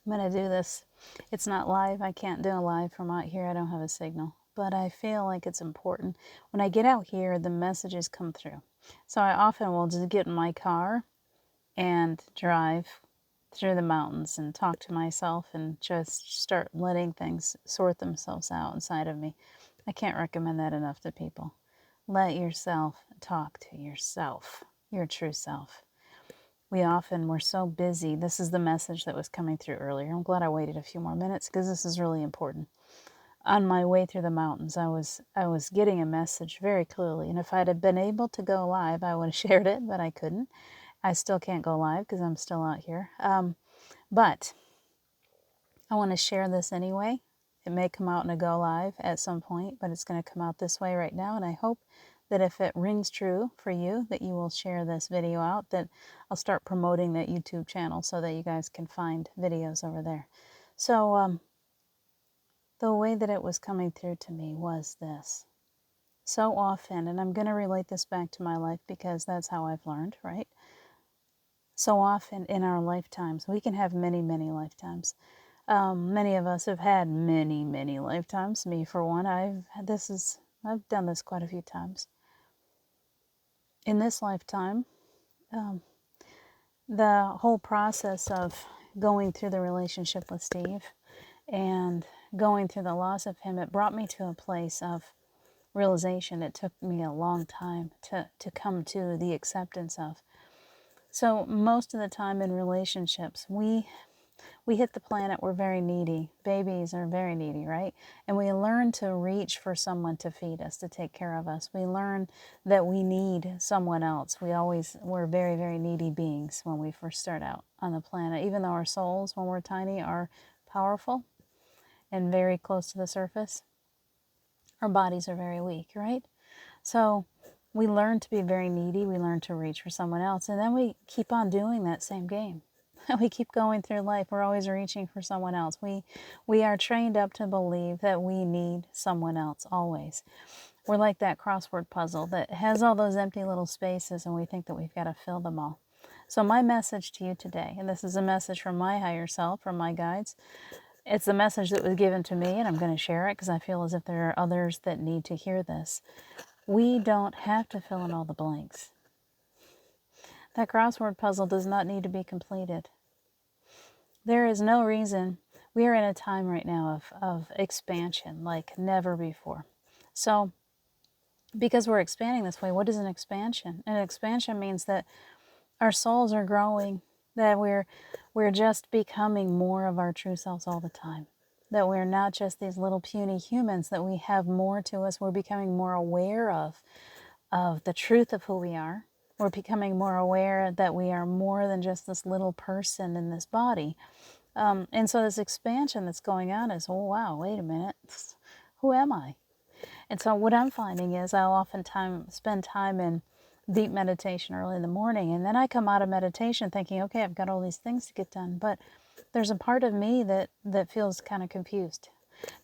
I'm going to do this. It's not live. I can't do a live from out here. I don't have a signal. But I feel like it's important. When I get out here, the messages come through. So I often will just get in my car and drive through the mountains and talk to myself and just start letting things sort themselves out inside of me. I can't recommend that enough to people. Let yourself talk to yourself, your true self. We're so busy. This is the message that was coming through earlier. I'm glad I waited a few more minutes because this is really important. On my way through the mountains, I was getting a message very clearly, and if I'd have been able to go live, I would have shared it, but I couldn't. I still can't go live because I'm still out here. But I want to share this anyway. It may come out in a go live at some point, but it's going to come out this way right now, and I hope that if it rings true for you, that you will share this video out, that I'll start promoting that YouTube channel so that you guys can find videos over there. So the way that it was coming through to me was this. So often, and I'm going to relate this back to my life because that's how I've learned, right? So often in our lifetimes, we can have many, many lifetimes. Many of us have had many, many lifetimes. Me, for one, I've done this quite a few times. In this lifetime, the whole process of going through the relationship with Steve and going through the loss of him, it brought me to a place of realization. It took me a long time to come to the acceptance of. So most of the time in relationships, we hit the planet, we're very needy. Babies are very needy, right? And we learn to reach for someone to feed us, to take care of us. We learn that we need someone else. We're very, very needy beings when we first start out on the planet. Even though our souls, when we're tiny, are powerful and very close to the surface, our bodies are very weak, right? So we learn to be very needy. We learn to reach for someone else. And then we keep on doing that same game. We keep going through life. We're always reaching for someone else. We are trained up to believe that we need someone else always. We're like that crossword puzzle that has all those empty little spaces, and we think that we've got to fill them all. So my message to you today, and this is a message from my higher self, from my guides, it's the message that was given to me, and I'm going to share it because I feel as if there are others that need to hear this. We don't have to fill in all the blanks. That crossword puzzle does not need to be completed. There is no reason. We are in a time right now of expansion like never before. So, because we're expanding this way, what is an expansion? An expansion means that our souls are growing, that we're just becoming more of our true selves all the time. That we're not just these little puny humans, that we have more to us. We're becoming more aware of the truth of who we are. We're becoming more aware that we are more than just this little person in this body. And so this expansion that's going on is, oh wow, wait a minute, who am I? And so what I'm finding is I'll oftentimes spend time in deep meditation early in the morning, and then I come out of meditation thinking, okay, I've got all these things to get done, but there's a part of me that feels kind of confused.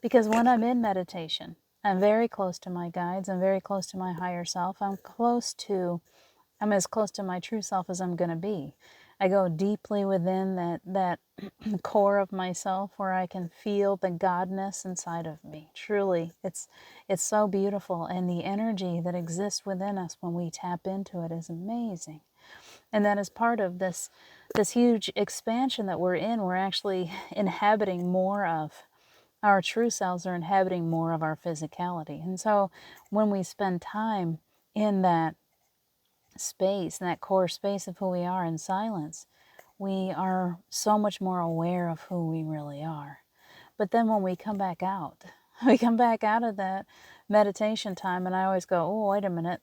Because when I'm in meditation, I'm very close to my guides, I'm very close to my higher self, I'm as close to my true self as I'm going to be. I go deeply within that core of myself where I can feel the godness inside of me. Truly, it's so beautiful, and the energy that exists within us when we tap into it is amazing. And that is part of this huge expansion that we're in. We're actually inhabiting more of our true selves, are inhabiting more of our physicality. And so when we spend time in that space, that core space of who we are in silence, we are so much more aware of who we really are. But then when we come back out, we come back out of that meditation time, and I always go, oh, wait a minute,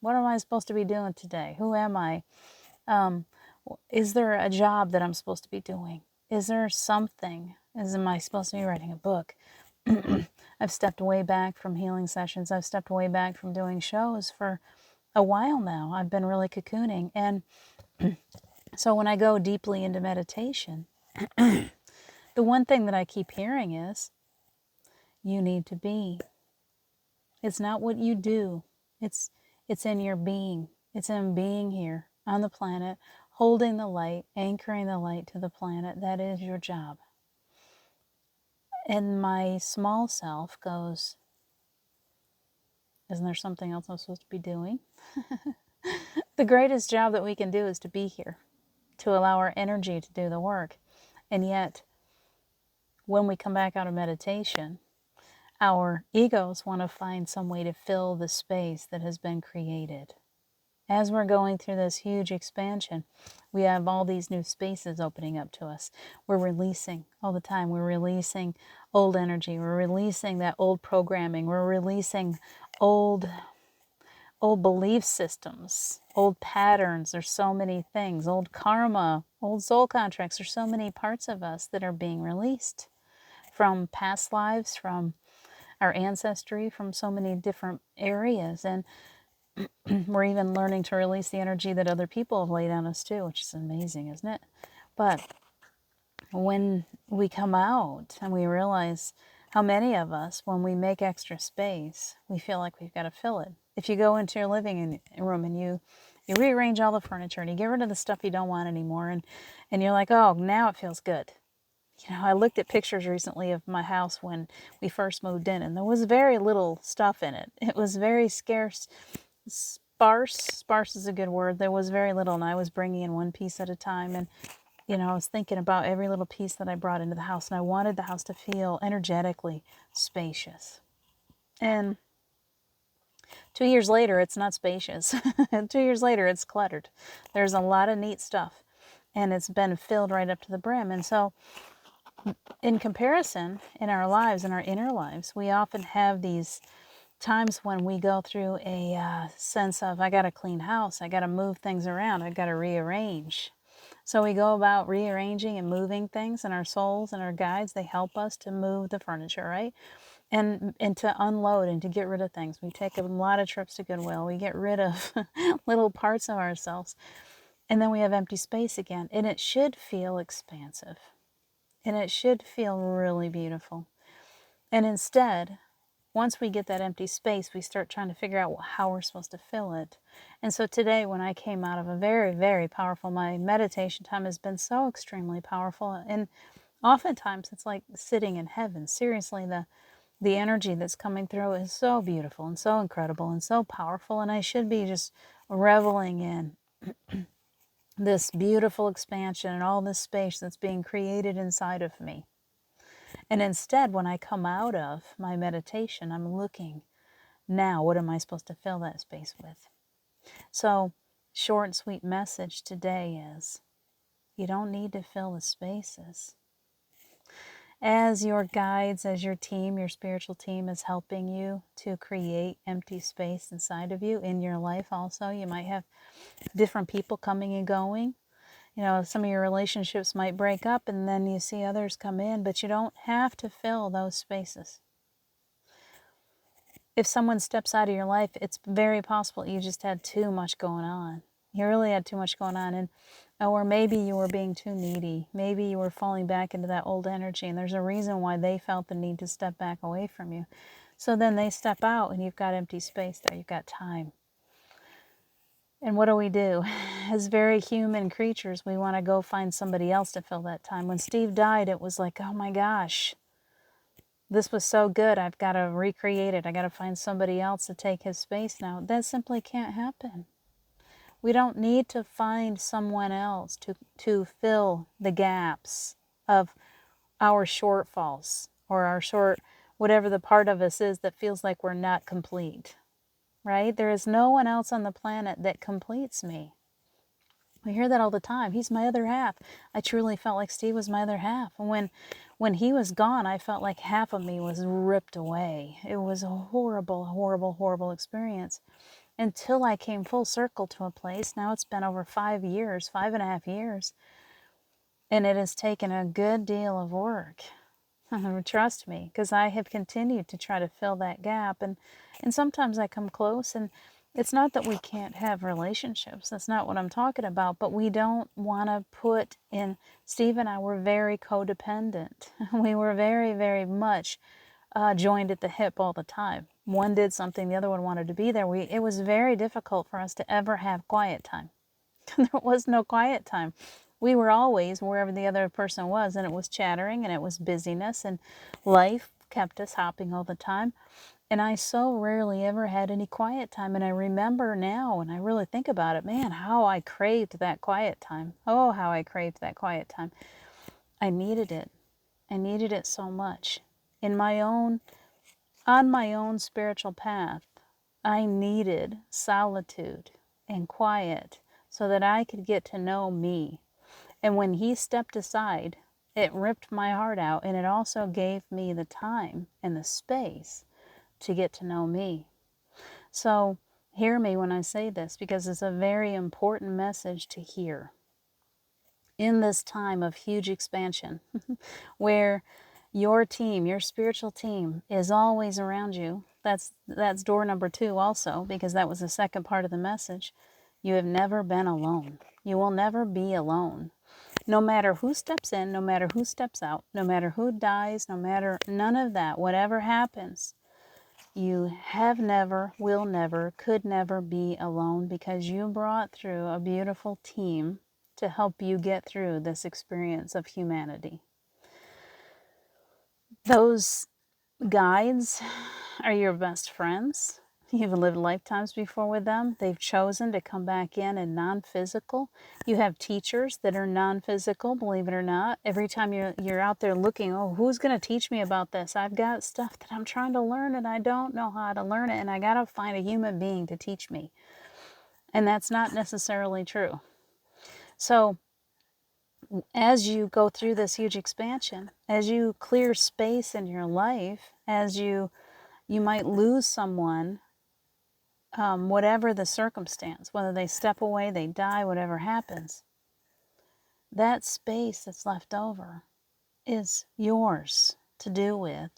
what am I supposed to be doing today? Who am I? Is there a job that I'm supposed to be doing? Is there something? Am I supposed to be writing a book? I've stepped way back from healing sessions. I've stepped way back from doing shows for a while now. I've been really cocooning. And so when I go deeply into meditation, the one thing that I keep hearing is, you need to be. It's not what you do. It's in your being. It's in being here on the planet, holding the light, anchoring the light to the planet. That is your job. And my small self goes, isn't there something else I'm supposed to be doing? The greatest job that we can do is to be here, to allow our energy to do the work. And yet, when we come back out of meditation, our egos want to find some way to fill the space that has been created. As we're going through this huge expansion, we have all these new spaces opening up to us. We're releasing all the time. We're releasing old energy. We're releasing that old programming. We're releasing old belief systems, old patterns. There's so many things, old karma, old soul contracts. There's so many parts of us that are being released from past lives, from our ancestry, from so many different areas. And we're even learning to release the energy that other people have laid on us too, which is amazing, isn't it? But when we come out and we realize how many of us, when we make extra space, we feel like we've got to fill it. If you go into your living room and you rearrange all the furniture and you get rid of the stuff you don't want anymore, and you're like, oh, now it feels good. You know, I looked at pictures recently of my house when we first moved in, and there was very little stuff in it. It was very scarce, sparse is a good word. There was very little, and I was bringing in one piece at a time. And you know, I was thinking about every little piece that I brought into the house, and I wanted the house to feel energetically spacious. And 2 years later, it's not spacious. 2 years later, it's cluttered. There's a lot of neat stuff, and it's been filled right up to the brim. And so, in comparison, in our lives, in our inner lives, we often have these times when we go through a sense of, I got to clean house, I got to move things around, I got to rearrange. So we go about rearranging and moving things, and our souls and our guides, they help us to move the furniture, right? And to unload and to get rid of things. We take a lot of trips to Goodwill. We get rid of little parts of ourselves. And then we have empty space again. And it should feel expansive. And it should feel really beautiful. And instead, once we get that empty space, we start trying to figure out how we're supposed to fill it. And so today, when I came out of a very, very powerful, my meditation time has been so extremely powerful. And oftentimes it's like sitting in heaven. Seriously, the energy that's coming through is so beautiful and so incredible and so powerful. And I should be just reveling in this beautiful expansion and all this space that's being created inside of me. And instead, when I come out of my meditation, I'm looking, now what am I supposed to fill that space with? So, short and sweet message today is, you don't need to fill the spaces. As your guides, as your team, your spiritual team is helping you to create empty space inside of you in your life also. You might have different people coming and going. You know, some of your relationships might break up and then you see others come in, but you don't have to fill those spaces. If someone steps out of your life, it's very possible you just had too much going on. You really had too much going on. Or maybe you were being too needy. Maybe you were falling back into that old energy, and there's a reason why they felt the need to step back away from you. So then they step out and you've got empty space there. You've got time. And what do? As very human creatures, we want to go find somebody else to fill that time. When Steve died, it was like, oh my gosh, this was so good. I've got to recreate it. I got to find somebody else to take his space now. That simply can't happen. We don't need to find someone else to fill the gaps of our shortfalls or our whatever the part of us is that feels like we're not complete. Right? There is no one else on the planet that completes me. We hear that all the time. He's my other half. I truly felt like Steve was my other half. And when he was gone, I felt like half of me was ripped away. It was a horrible, horrible, horrible experience. Until I came full circle to a place. Now it's been over 5 years, 5.5 years. And it has taken a good deal of work. Trust me, because I have continued to try to fill that gap. And sometimes I come close, and it's not that we can't have relationships. That's not what I'm talking about. But we don't want to put in, Steve and I were very codependent. We were very, very much joined at the hip all the time. One did something, the other one wanted to be there. It was very difficult for us to ever have quiet time. There was no quiet time. We were always wherever the other person was, and it was chattering and it was busyness, and life kept us hopping all the time. And I so rarely ever had any quiet time. And I remember now, when I really think about it, man, how I craved that quiet time. Oh, how I craved that quiet time. I needed it. I needed it so much. On my own spiritual path, I needed solitude and quiet so that I could get to know me. And when he stepped aside, it ripped my heart out, and it also gave me the time and the space to get to know me. So hear me when I say this, because it's a very important message to hear in this time of huge expansion where your team, your spiritual team, is always around you. That's door number 2 also, because that was the second part of the message. You have never been alone. You will never be alone. No matter who steps in, no matter who steps out, no matter who dies, no matter none of that, whatever happens, you have never, will never, could never be alone, because you brought through a beautiful team to help you get through this experience of humanity. Those guides are your best friends. You've lived lifetimes before with them. They've chosen to come back in non-physical. You have teachers that are non-physical, believe it or not. Every time you're out there looking, oh, who's going to teach me about this? I've got stuff that I'm trying to learn and I don't know how to learn it, and I got to find a human being to teach me. And that's not necessarily true. So as you go through this huge expansion, as you clear space in your life, as you might lose someone, whatever the circumstance, whether they step away, they die, whatever happens, that space that's left over is yours to do with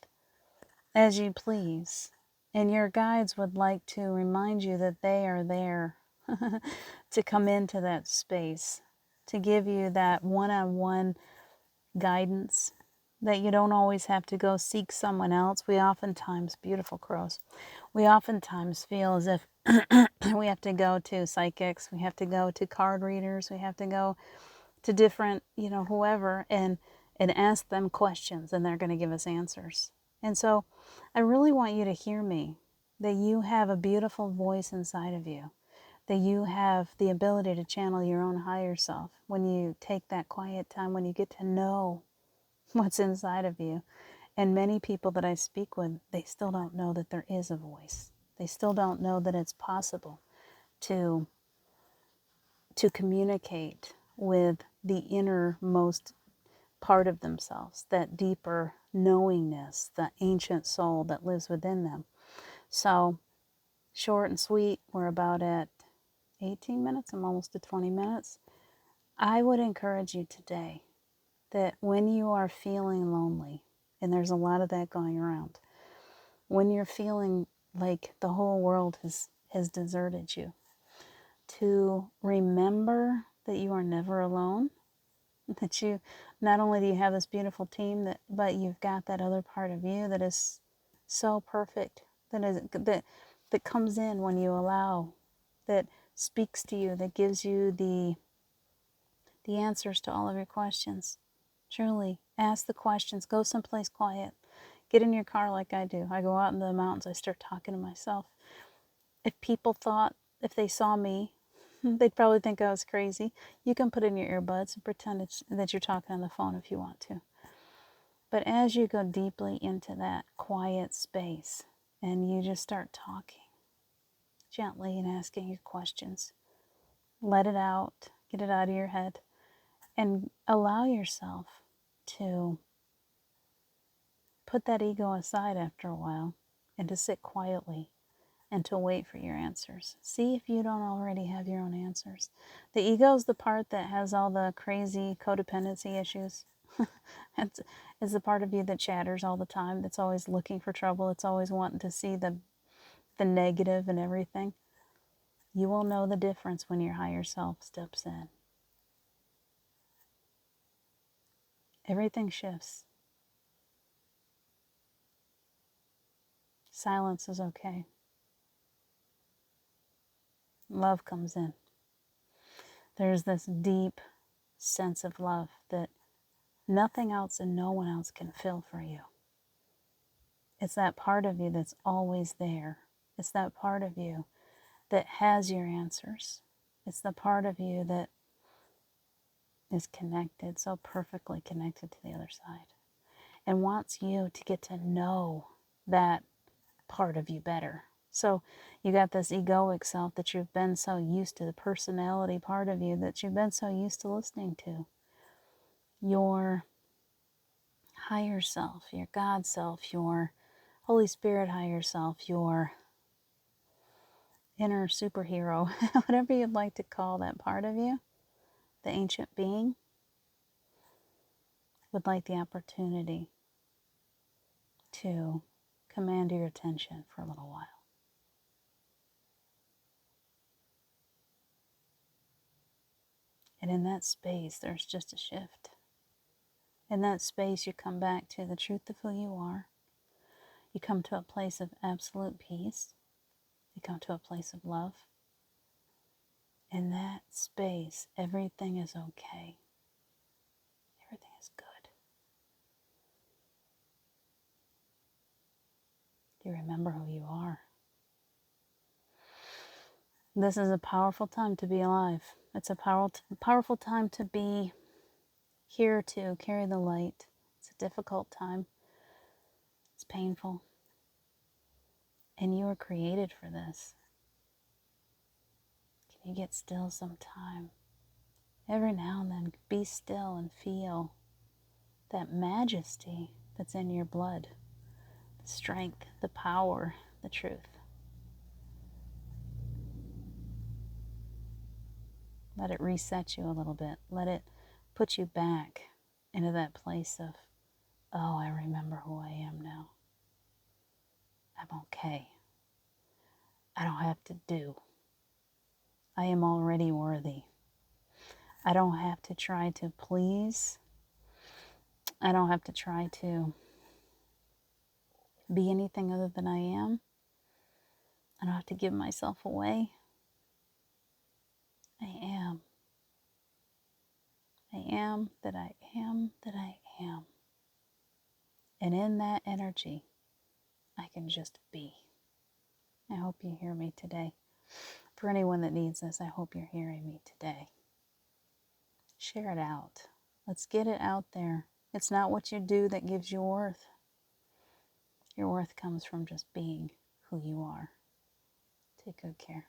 as you please. And your guides would like to remind you that they are there to come into that space, to give you that one-on-one guidance, that you don't always have to go seek someone else. We oftentimes, beautiful crows, we oftentimes feel as if we have to go to psychics, we have to go to card readers, we have to go to different, whoever, and ask them questions, and they're going to give us answers. And so I really want you to hear me, that you have a beautiful voice inside of you, that you have the ability to channel your own higher self when you take that quiet time, when you get to know what's inside of you. And many people that I speak with, they still don't know that there is a voice. They still don't know that it's possible to communicate with the innermost part of themselves, that deeper knowingness, the ancient soul that lives within them. So, short and sweet, we're about at 18 minutes. I'm almost at 20 minutes. I would encourage you today that when you are feeling lonely, and there's a lot of that going around, when you're feeling like the whole world has deserted you, to remember that you are never alone, that you, not only do you have this beautiful team, but you've got that other part of you that is so perfect, that comes in when you allow, that speaks to you, that gives you the answers to all of your questions. Truly, ask the questions. Go someplace quiet. Get in your car like I do. I go out in the mountains. I start talking to myself. If they saw me, they'd probably think I was crazy. You can put in your earbuds and pretend that you're talking on the phone if you want to. But as you go deeply into that quiet space and you just start talking gently and asking your questions, let it out, get it out of your head, and allow yourself to put that ego aside after a while and to sit quietly and to wait for your answers. See if you don't already have your own answers. The ego is the part that has all the crazy codependency issues. It's the part of you that chatters all the time, that's always looking for trouble, it's always wanting to see the negative in everything. You will know the difference when your higher self steps in. Everything shifts. Silence is okay. Love comes in. There's this deep sense of love that nothing else and no one else can fill for you. It's that part of you that's always there. It's that part of you that has your answers. It's the part of you that is connected, so perfectly connected to the other side, and wants you to get to know that part of you better. So you got this egoic self that you've been so used to, the personality part of you that you've been so used to listening to. Your higher self, your God self, your Holy Spirit higher self, your inner superhero, whatever you'd like to call that part of you, the ancient being, would like the opportunity to command your attention for a little while. And in that space, there's just a shift. In that space, you come back to the truth of who you are. You come to a place of absolute peace. You come to a place of love. In that space, everything is okay. Everything is good. You remember who you are. This is a powerful time to be alive. It's a powerful time to be here to carry the light. It's a difficult time. It's painful. And you were created for this. Can you get still sometime? Every now and then, be still and feel that majesty that's in your blood, the strength, the power, the truth. Let it reset you a little bit. Let it put you back into that place of, oh, I remember who I am now. I'm okay. I don't have to do. I am already worthy. I don't have to try to please. I don't have to try to be anything other than I am. I don't have to give myself away. I am. I am that I am that I am. And in that energy, I can just be. I hope you hear me today. For anyone that needs this, I hope you're hearing me today. Share it out. Let's get it out there. It's not what you do that gives you worth. Your worth comes from just being who you are. Take good care.